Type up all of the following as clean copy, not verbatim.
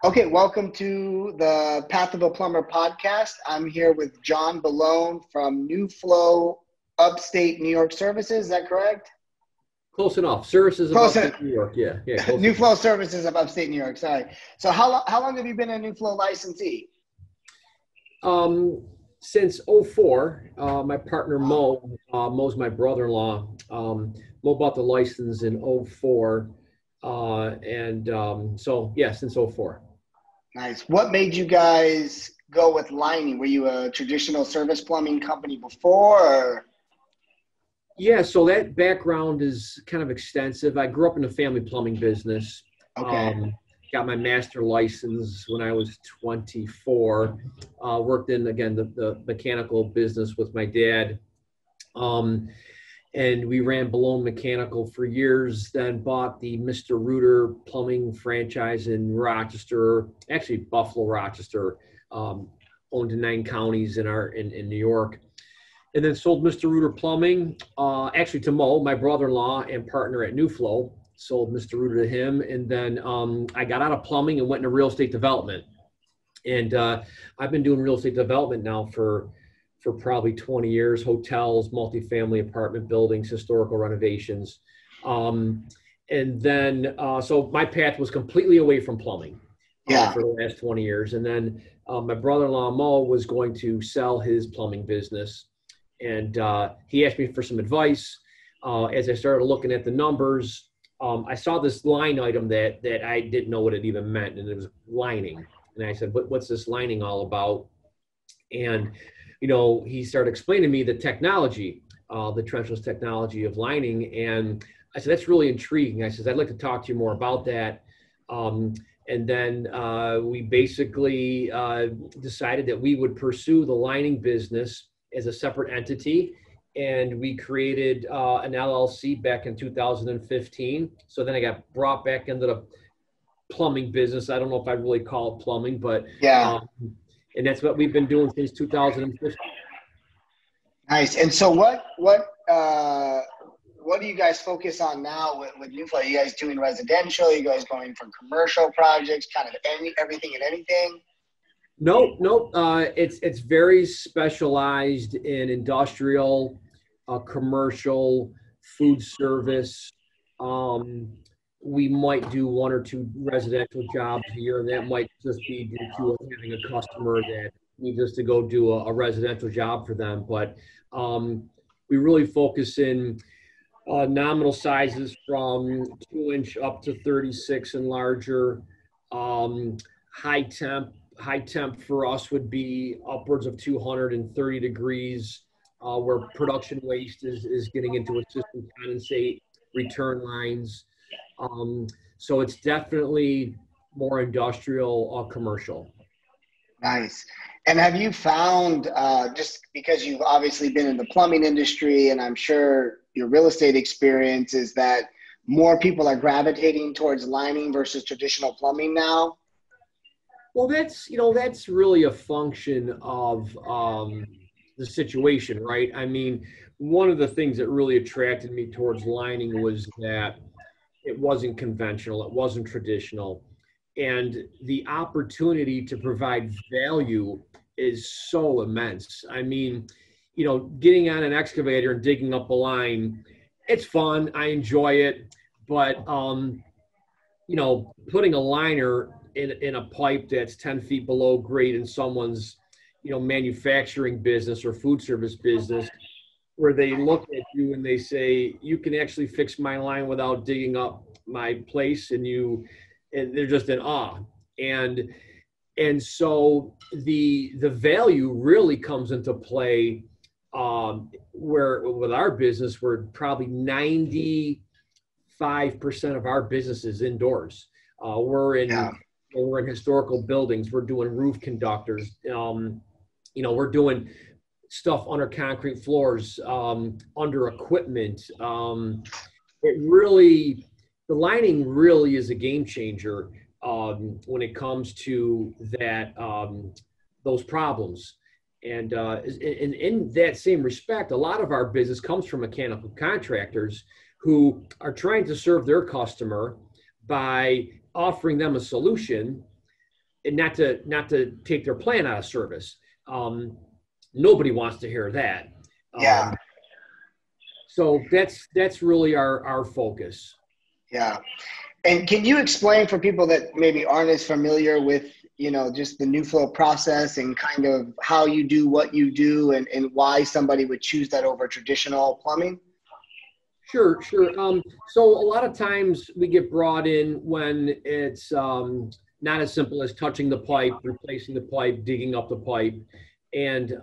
Okay, welcome to the Path of a Plumber podcast. I'm here with John Billone from NuFlow Upstate New York Services. Is that correct? Close enough. Services of Close Upstate New York. Yeah. Close NuFlow enough. Services of Upstate New York. Sorry. So how long have you been a NuFlow licensee? Since '04, my partner Mo, Mo's my brother-in-law. Mo bought the license in '04, since '04. Nice. What made you guys go with lining? Were you a traditional service plumbing company before? Or? Yeah, so that background is kind of extensive. I grew up in the family plumbing business. Okay. Got my master license when I was 24. Worked in, again, the mechanical business with my dad. And we ran Billone Mechanical for years, then bought the Mr. Rooter plumbing franchise in Rochester, actually Buffalo, Rochester, owned in 9 counties in New York. And then sold Mr. Rooter Plumbing, actually to Mo, my brother-in-law and partner at NuFlow. Sold Mr. Rooter to him. And then I got out of plumbing and went into real estate development. And I've been doing real estate development now for probably 20 years, hotels, multifamily apartment buildings, historical renovations. So my path was completely away from plumbing for the last 20 years. And then my brother-in-law, Mo, was going to sell his plumbing business. And he asked me for some advice. As I started looking at the numbers, I saw this line item that I didn't know what it even meant, and it was lining. And I said, what's this lining all about? And he started explaining to me the technology, the Trenchless technology of lining. And I said, that's really intriguing. I said, I'd like to talk to you more about that. And then we basically decided that we would pursue the lining business as a separate entity. And we created an LLC back in 2015. So then I got brought back into the plumbing business. I don't know if I really call it plumbing, but and that's what we've been doing since 2015. Nice. And so what do you guys focus on now with NuFlow? Are you guys doing residential? Are you guys going for commercial projects, kind of everything and anything? Nope. It's very specialized in industrial, commercial, food service. We might do 1 or 2 residential jobs a year, and that might just be due to having a customer that needs us to go do a residential job for them. But we really focus in nominal sizes from 2-inch up to 36 and larger. High temp for us would be upwards of 230 degrees, where production waste is getting into a system condensate return lines. So it's definitely more industrial, commercial. Nice. And have you found, just because you've obviously been in the plumbing industry, and I'm sure your real estate experience, is that more people are gravitating towards lining versus traditional plumbing now? Well, that's really a function of the situation, right? I mean, one of the things that really attracted me towards lining was that it wasn't conventional, it wasn't traditional, and the opportunity to provide value is so immense. I mean, getting on an excavator and digging up a line, it's fun, I enjoy it, but putting a liner in a pipe that's 10 feet below grade in someone's, manufacturing business or food service business, where they look at you and they say, you can actually fix my line without digging up my place, and they're just in awe. And so the value really comes into play where with our business, we're probably 95% of our business is indoors. We're in historical buildings. We're doing roof conductors. We're doing stuff under concrete floors, under equipment. The lining really is a game changer when it comes to that, those problems. And in that same respect, a lot of our business comes from mechanical contractors who are trying to serve their customer by offering them a solution and not to take their plan out of service. Nobody wants to hear that. Yeah. So that's really our focus. Yeah. And can you explain for people that maybe aren't as familiar with, you know, just the NuFlow process and kind of how you do what you do and why somebody would choose that over traditional plumbing? Sure. So a lot of times we get brought in when it's not as simple as touching the pipe, replacing the pipe, digging up the pipe. And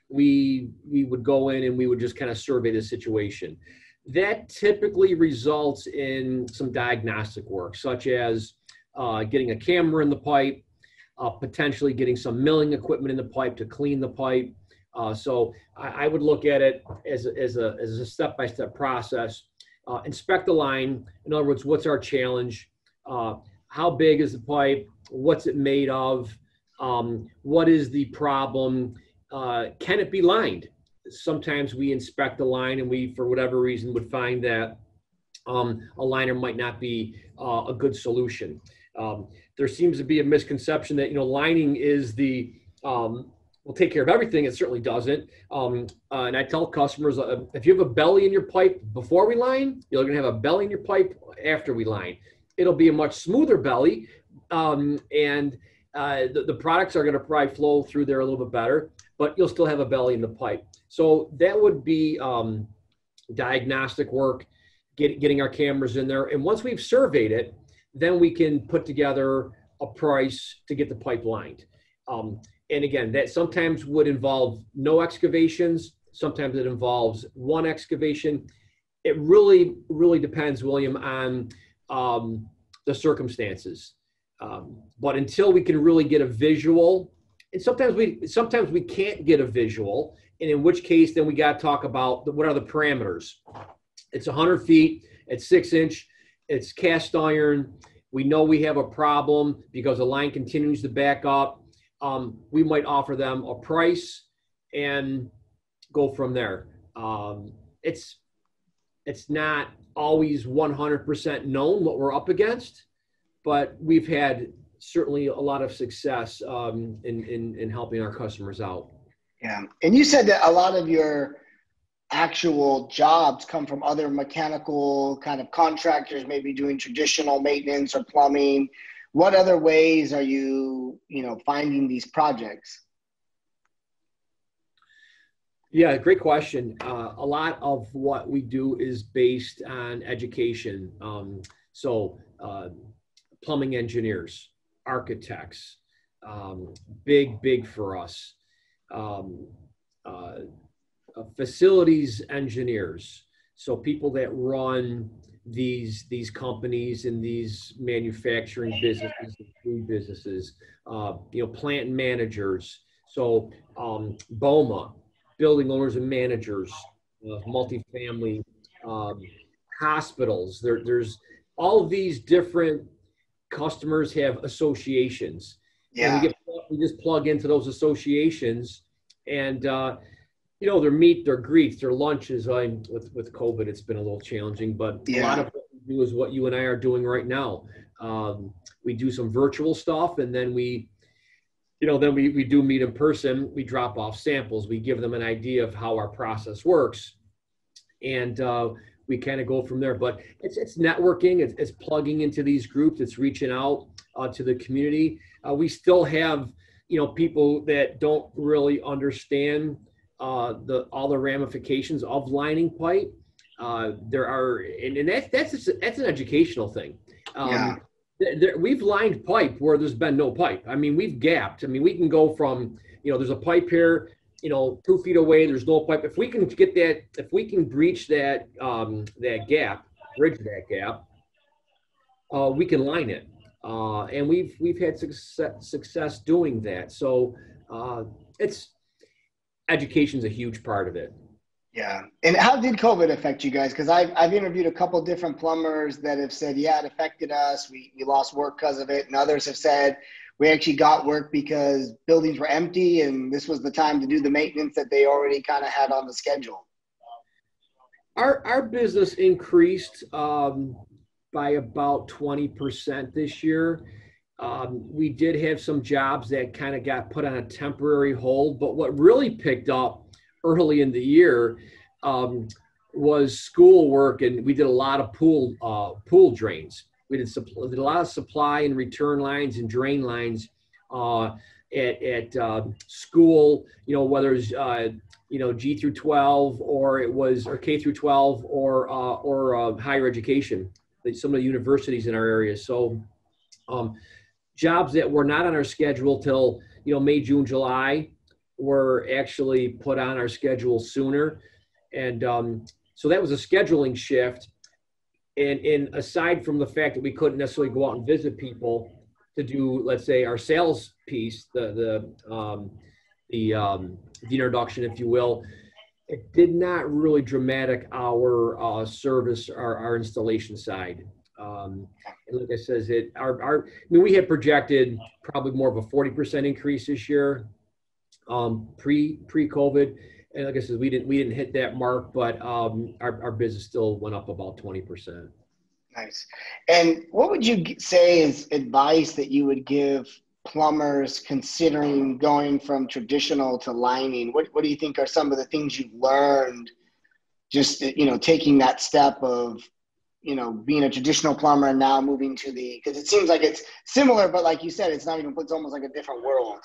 we would go in and we would just kind of survey the situation. That typically results in some diagnostic work, such as getting a camera in the pipe, potentially getting some milling equipment in the pipe to clean the pipe. So I would look at it as a step-by-step process. Inspect the line. In other words, what's our challenge? How big is the pipe? What's it made of? What is the problem? Can it be lined? Sometimes we inspect the line and we, for whatever reason, would find that a liner might not be a good solution. There seems to be a misconception that, you know, lining is the will take care of everything. It certainly doesn't. And I tell customers, if you have a belly in your pipe before we line, you're going to have a belly in your pipe after we line. It'll be a much smoother belly, and the products are going to probably flow through there a little bit better, but you'll still have a belly in the pipe. So that would be diagnostic work, getting our cameras in there. And once we've surveyed it, then we can put together a price to get the pipe lined. And again, that sometimes would involve no excavations. Sometimes it involves one excavation. It really, really depends, William, on the circumstances. But until we can really get a visual, and sometimes we can't get a visual, and in which case then we got to talk about what are the parameters. It's 100 feet, it's 6-inch, it's cast iron. We know we have a problem because the line continues to back up. We might offer them a price and go from there. It's not always 100% known what we're up against, but we've had certainly a lot of success in helping our customers out. Yeah. And you said that a lot of your actual jobs come from other mechanical kind of contractors, maybe doing traditional maintenance or plumbing. What other ways are you finding these projects? Yeah, great question. A lot of what we do is based on education. So plumbing engineers, architects, big for us. Facilities engineers. So people that run these companies and these manufacturing businesses, food businesses, plant managers. So BOMA, building owners and managers, multifamily, hospitals. There's all of these different customers have associations. Yeah. And we just plug into those associations, and their meet, their greets, their lunches. With COVID, it's been a little challenging, but a lot of what we do is what you and I are doing right now. We do some virtual stuff, and then we do meet in person. We drop off samples. We give them an idea of how our process works, and we kind of go from there. But it's networking. It's plugging into these groups. It's reaching out to the community. We still have people that don't really understand all the ramifications of lining pipe. There are, and that's an educational thing. We've lined pipe where there's been no pipe. I mean, we've gapped. I mean, we can go from, there's a pipe here, 2 feet away, there's no pipe. If we can get that, if we can breach that gap, bridge that gap, we can line it. And we've had success doing that. So education's a huge part of it. Yeah. And how did COVID affect you guys? Because I've interviewed a couple of different plumbers that have said, yeah, it affected us. We lost work because of it. And others have said we actually got work because buildings were empty and this was the time to do the maintenance that they already kind of had on the schedule. Our business increased by about 20% this year. We did have some jobs that kind of got put on a temporary hold, but what really picked up early in the year was school work, and we did a lot of pool drains. We did a lot of supply and return lines and drain lines at school. You know, whether it's G through 12 or K through 12 or higher education. Some of the universities in our area. So jobs that were not on our schedule till May, June, July were actually put on our schedule sooner, and so that was a scheduling shift. And aside from the fact that we couldn't necessarily go out and visit people to do, let's say, our sales piece, the introduction, if you will, it did not really dramatic our service, our installation side. And like I says, we had projected probably more of a 40% increase this year, pre-COVID. And like I said, we didn't hit that mark, but our business still went up about 20%. Nice. And what would you say is advice that you would give plumbers considering going from traditional to lining? What do you think are some of the things you've learned just, taking that step of, being a traditional plumber and now moving to because it seems like it's similar, but like you said, it's almost like a different world.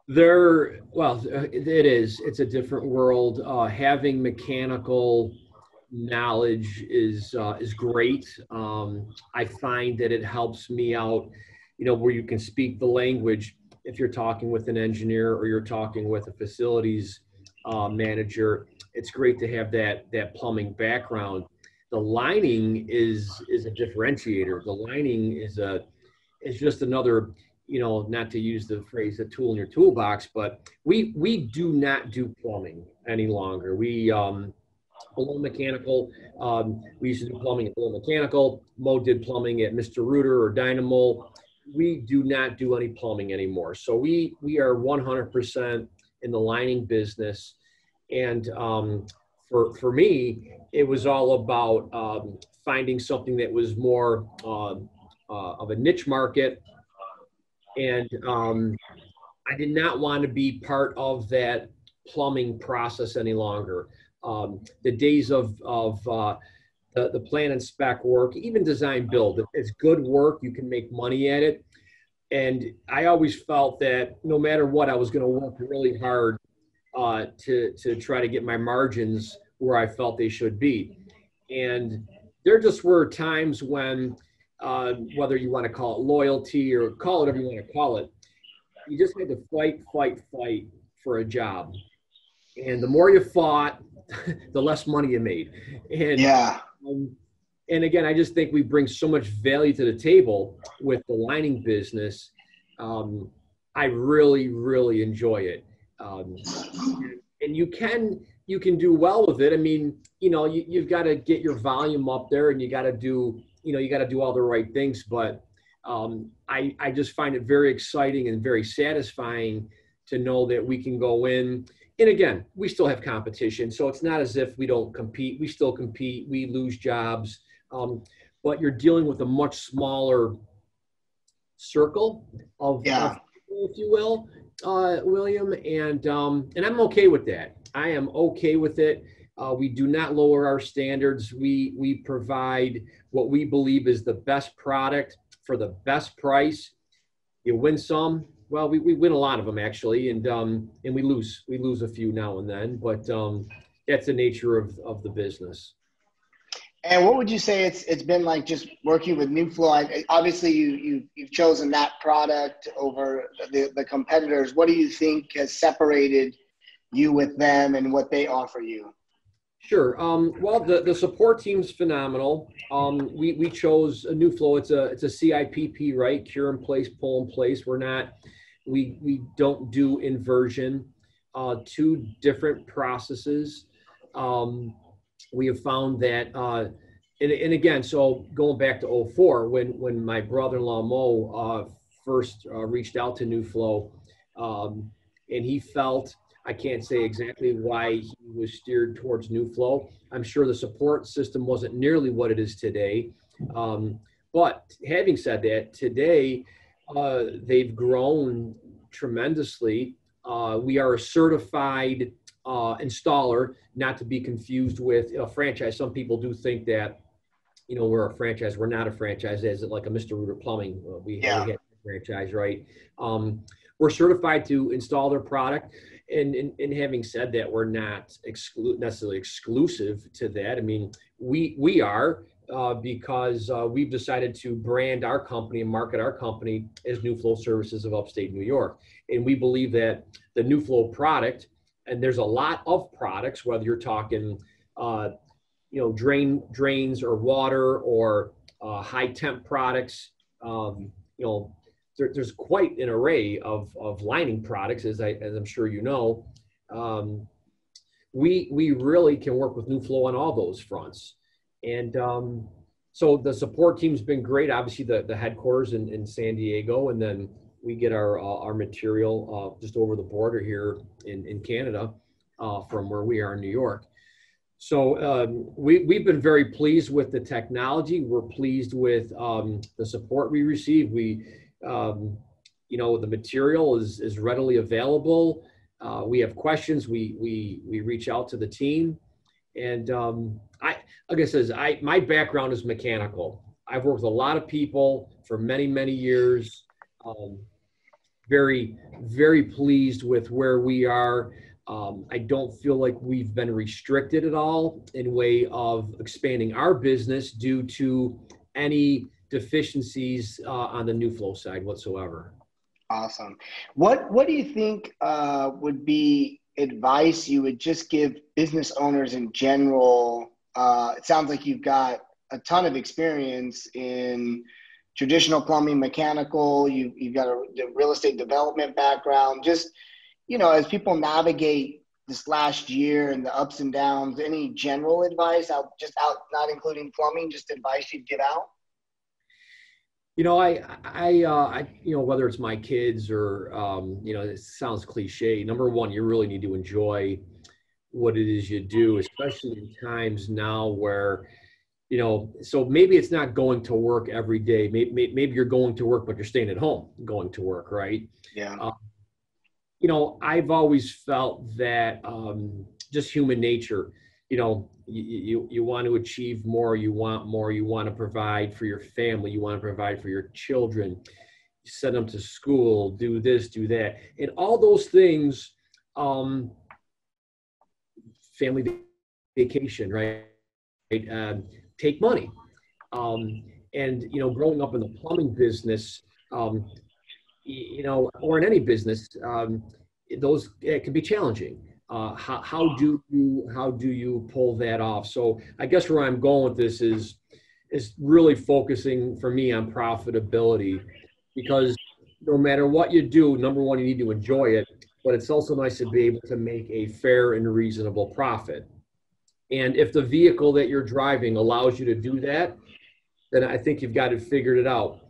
It is. It's a different world. Having mechanical knowledge is great. I find that it helps me out, where you can speak the language. If you're talking with an engineer or you're talking with a facilities manager, it's great to have that plumbing background. The lining is a differentiator. The lining is just another, not to use the phrase "a tool in your toolbox," but we do not do plumbing any longer. We Billone Mechanical. We used to do plumbing at Billone Mechanical. Mo did plumbing at Mr. Rooter or Dynamo. We do not do any plumbing anymore. So we are 100% in the lining business. And for me, it was all about finding something that was more of a niche market. And I did not want to be part of that plumbing process any longer. The days of the plan and spec work, even design build, it's good work. You can make money at it. And I always felt that no matter what, I was going to work really hard to try to get my margins where I felt they should be. And there just were times when, whether you want to call it loyalty or call it whatever you want to call it, you just had to fight for a job. And the more you fought, the less money you made. And yeah. And again, I just think we bring so much value to the table with the lining business. I really, really enjoy it. And you can do well with it. I mean, you've got to get your volume up there, and you got to do all the right things. But I just find it very exciting and very satisfying to know that we can go in. And again, we still have competition. So it's not as if we don't compete. We still compete. We lose jobs. But you're dealing with a much smaller circle of people, if you will, William. And I'm okay with that. I am okay with it. We do not lower our standards. We provide what we believe is the best product for the best price. You win some. Well, we win a lot of them actually, and we lose a few now and then, but that's the nature of the business. And what would you say it's been like just working with NuFlow? Obviously, you've chosen that product over the competitors. What do you think has separated you with them and what they offer you? Sure. Well, the support team's phenomenal. We chose a NuFlow. It's a CIPP, right? Cure in place, pull in place. We don't do inversion. Two different processes. We have found that, and again, so going back to 2004, when my brother-in-law Mo first reached out to NuFlow, and he felt, I can't say exactly why he was steered towards NuFlow. I'm sure the support system wasn't nearly what it is today, But having said that, today they've grown tremendously. We are a certified installer, not to be confused with a franchise. Some people do think that, you know, we're a franchise. We're not a franchise. Is it like a Mr. Rooter Plumbing? We have a franchise, right? We're certified to install their product. And having said that, we're not necessarily exclusive to that. I mean, we are because we've decided to brand our company and market our company as NuFlow Services of Upstate New York. And we believe that the NuFlow product, and there's a lot of products, whether you're talking, you know, drains or water or high temp products, you know, there's quite an array of lining products, as I'm sure you know. We really can work with NuFlow on all those fronts. And so the support team's been great. Obviously, the headquarters in San Diego, and then we get our material just over the border here in Canada from where we are in New York. So we've been very pleased with the technology. We're pleased with the support we receive. You know, the material is readily available. We have questions. We reach out to the team. And like I says, my background is mechanical. I've worked with a lot of people for many, many years. Very, very pleased with where we are. I don't feel like we've been restricted at all in way of expanding our business due to any deficiencies on the NuFlow side whatsoever. Awesome. What do you think would be advice you would just give business owners in general? It sounds like you've got a ton of experience in traditional plumbing, mechanical. You've got a real estate development background. Just, you know, as people navigate this last year and the ups and downs, any general advice out, not including plumbing, just advice you'd give out? You know, I you know, whether it's my kids or, you know, it sounds cliche. Number one, you really need to enjoy what it is you do, especially in times now where, you know, so maybe it's not going to work every day. Maybe you're going to work, but you're staying at home going to work, right? Yeah. You know, I've always felt that just human nature, you know, you want to achieve more, you want to provide for your family, you want to provide for your children, send them to school, do this, do that. And all those things, family vacation, right? Take money. And, you know, growing up in the plumbing business, you know, or in any business, it can be challenging. How do you pull that off? So I guess where I'm going with this is really focusing for me on profitability, because no matter what you do, number one, you need to enjoy it, but it's also nice to be able to make a fair and reasonable profit. And if the vehicle that you're driving allows you to do that, then I think you've got it figured out.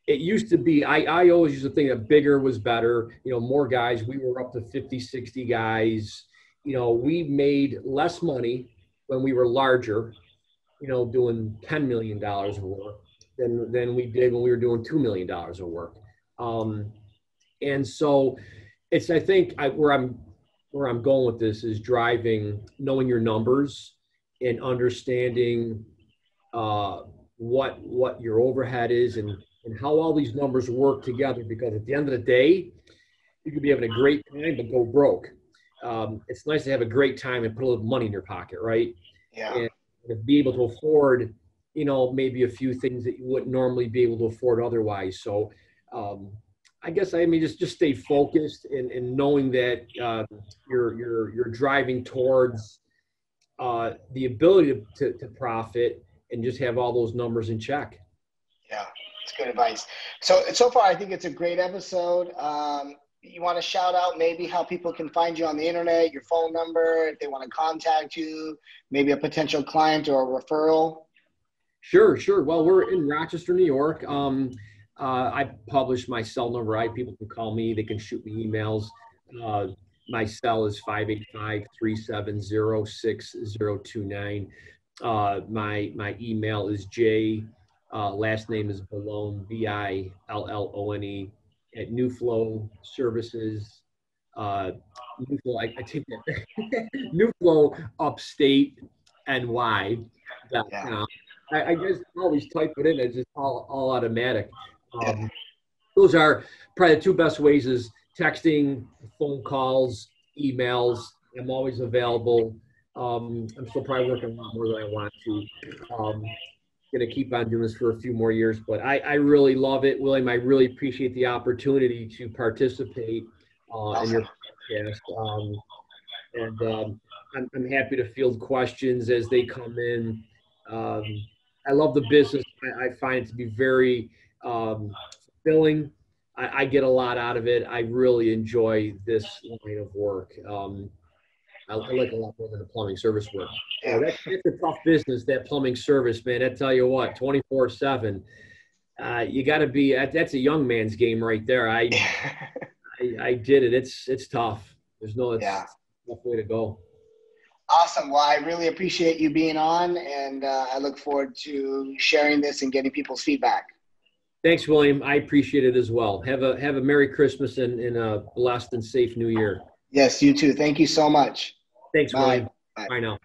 It used to be, I always used to think that bigger was better, you know, more guys. We were up to 50, 60 guys. You know, we made less money when we were larger, you know, doing $10 million of work than we did when we were doing $2 million of work. And so it's, I think where I'm going with this is knowing your numbers and understanding what your overhead is and how all these numbers work together, because at the end of the day, you could be having a great time but go broke. It's nice to have a great time and put a little money in your pocket, right? Yeah. And to be able to afford, you know, maybe a few things that you wouldn't normally be able to afford otherwise. So I guess, I mean, just stay focused and knowing that you're driving towards the ability to profit and just have all those numbers in check. Yeah, it's good advice. So far, I think it's a great episode. You want to shout out maybe how people can find you on the internet, your phone number, if they want to contact you, maybe a potential client or a referral? Sure. Well, we're in Rochester, New York. I publish my cell number. People can call me. They can shoot me emails. My cell is 585-370-6029. My email is Last name is Billone, Billone, at NuFlow Services. NuFlow, I take that. NuFlow Upstate NY.com. Yeah. I just always type it in. It's just all automatic. Yeah. Those are probably the two best ways: is texting, phone calls, emails. I'm always available. I'm still probably working a lot more than I want to. Going to keep on doing this for a few more years, but I really love it, William. I really appreciate the opportunity to participate in your podcast. I'm happy to field questions as they come in. I love the business. I find it to be very fulfilling. I get a lot out of it. I really enjoy this line of work. I like a lot more than the plumbing service work. Yeah. That's a tough business, that plumbing service, man. I tell you what, 24/7. You got to be. That's a young man's game right there. I did it. It's tough. There's no. It's a tough way to go. Awesome. Well, I really appreciate you being on, and I look forward to sharing this and getting people's feedback. Thanks, William. I appreciate it as well. Have a Merry Christmas and a blessed and safe New Year. Yes, you too. Thank you so much. Thanks, Bye. William. Bye. Bye now.